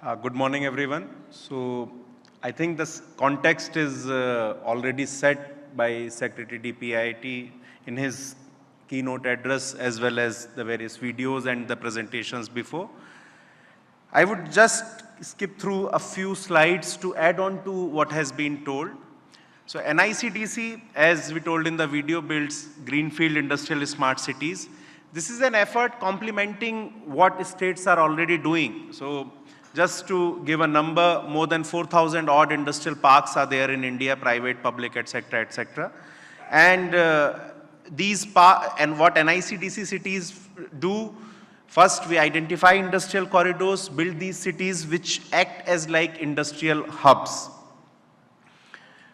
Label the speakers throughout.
Speaker 1: Good morning, everyone. So, I think this context is already set by Secretary DPIIT in his keynote address as well as the various videos and the presentations before. I would just skip through a few slides to add on to what has been told. So, NICDC, as we told in the video, builds greenfield industrial smart cities. This is an effort complementing what states are already doing. So, just to give a number, more than 4,000 odd industrial parks are there in India, private, public, etc., etc. And what NICDC cities do, first we identify industrial corridors, build these cities which act as like industrial hubs.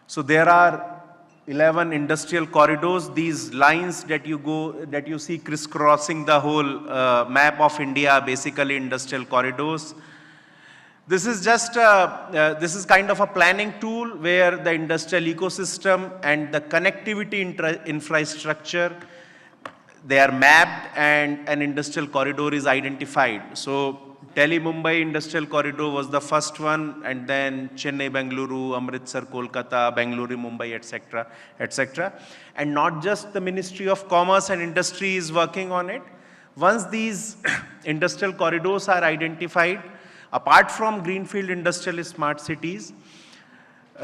Speaker 1: So there are 11 industrial corridors. These lines that you see crisscrossing the whole map of India, basically industrial corridors. This is just this is kind of a planning tool where the industrial ecosystem and the connectivity infrastructure, they are mapped and an industrial corridor is identified. So Delhi-Mumbai industrial corridor was the first one, and then Chennai, Bengaluru, Amritsar, Kolkata, Bengaluru, Mumbai, etc., etc. And not just the Ministry of Commerce and Industry is working on it. Once these industrial corridors are identified, apart from greenfield industrial smart cities,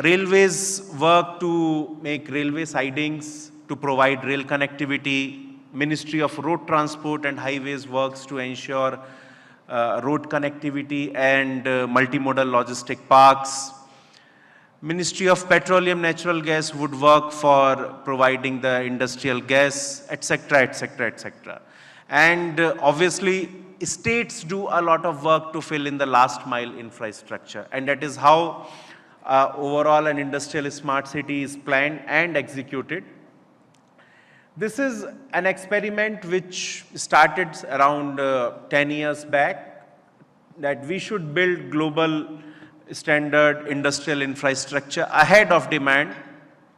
Speaker 1: railways work to make railway sidings to provide rail connectivity. Ministry of Road Transport and Highways works to ensure road connectivity and multimodal logistic parks. Ministry of Petroleum Natural Gas would work for providing the industrial gas, etc., etc., etc. And obviously, states do a lot of work to fill in the last mile infrastructure, and that is how overall an industrial smart city is planned and executed. This is an experiment which started around 10 years back, that we should build global standard industrial infrastructure ahead of demand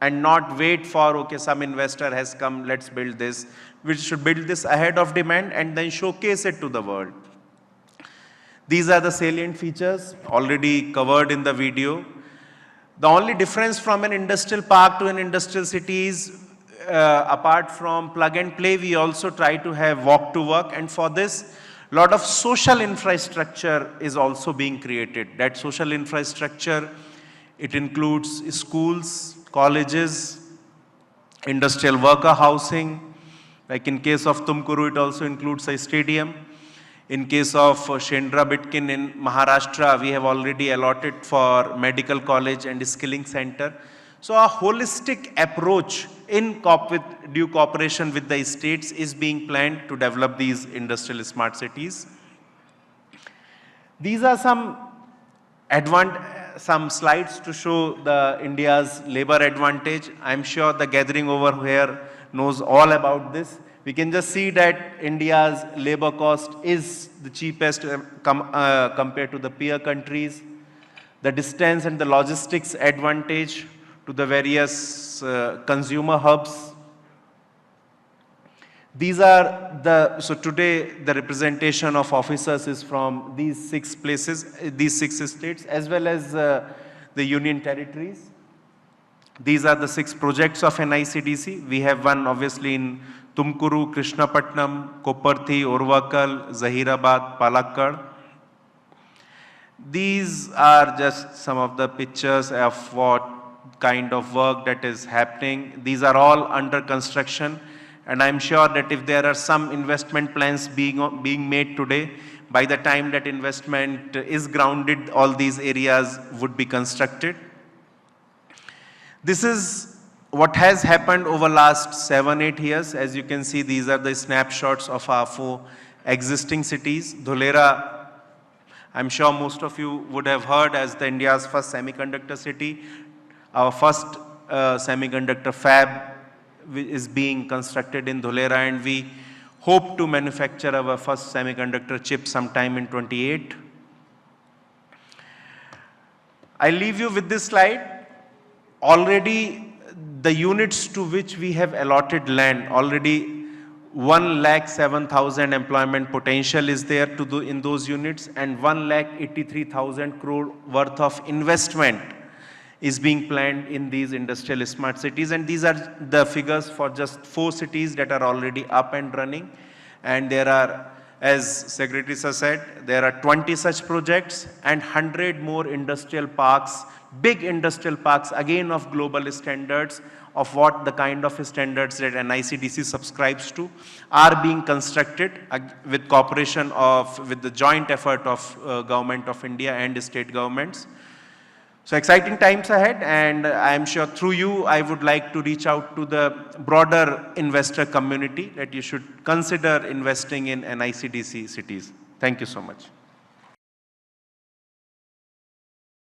Speaker 1: and not wait for, okay, some investor has come, let's build this. We should build this ahead of demand and then showcase it to the world. These are the salient features already covered in the video. The only difference from an industrial park to an industrial city is apart from plug and play, we also try to have walk to work, and for this, a lot of social infrastructure is also being created. That social infrastructure, it includes schools, colleges, industrial worker housing. Like in case of Tumkuru, it also includes a stadium. In case of Shendra Bitkin in Maharashtra, we have already allotted for medical college and skilling center. So a holistic approach in due cooperation with the states is being planned to develop these industrial smart cities. These are some slides to show the India's labor advantage. I'm sure the gathering over here knows all about this. We can just see that India's labor cost is the cheapest compared to the peer countries. The distance and the logistics advantage to the various consumer hubs. These are so today the representation of officers is from these 6 places, these 6 states, as well as the union territories. These are the 6 projects of NICDC. We have one obviously in Tumkuru, Krishnapatnam, Koparthi, Orvakal, Zahirabad, Palakkad. These are just some of the pictures of what kind of work that is happening. These are all under construction, and I'm sure that if there are some investment plans being made today, by the time that investment is grounded, all these areas would be constructed. This is what has happened over last 7-8 years. As you can see, these are the snapshots of our 4 existing cities. Dholera, I'm sure most of you would have heard as the India's first semiconductor city. Our first semiconductor fab is being constructed in Dholera, and we hope to manufacture our first semiconductor chip sometime in 28. I leave you with this slide. Already the units to which we have allotted land already 1,07,000 employment potential is there to do in those units, and 1,83,000 crore worth of investment is being planned in these industrial smart cities. And these are the figures for just 4 cities that are already up and running. And there are, as Secretary Sir said, there are 20 such projects and 100 more industrial parks, big industrial parks, again of global standards, of what the kind of standards that NICDC subscribes to, are being constructed with cooperation with the joint effort of Government of India and state governments. So exciting times ahead, and I am sure through you I would like to reach out to the broader investor community that you should consider investing in NICDC cities. Thank you so much.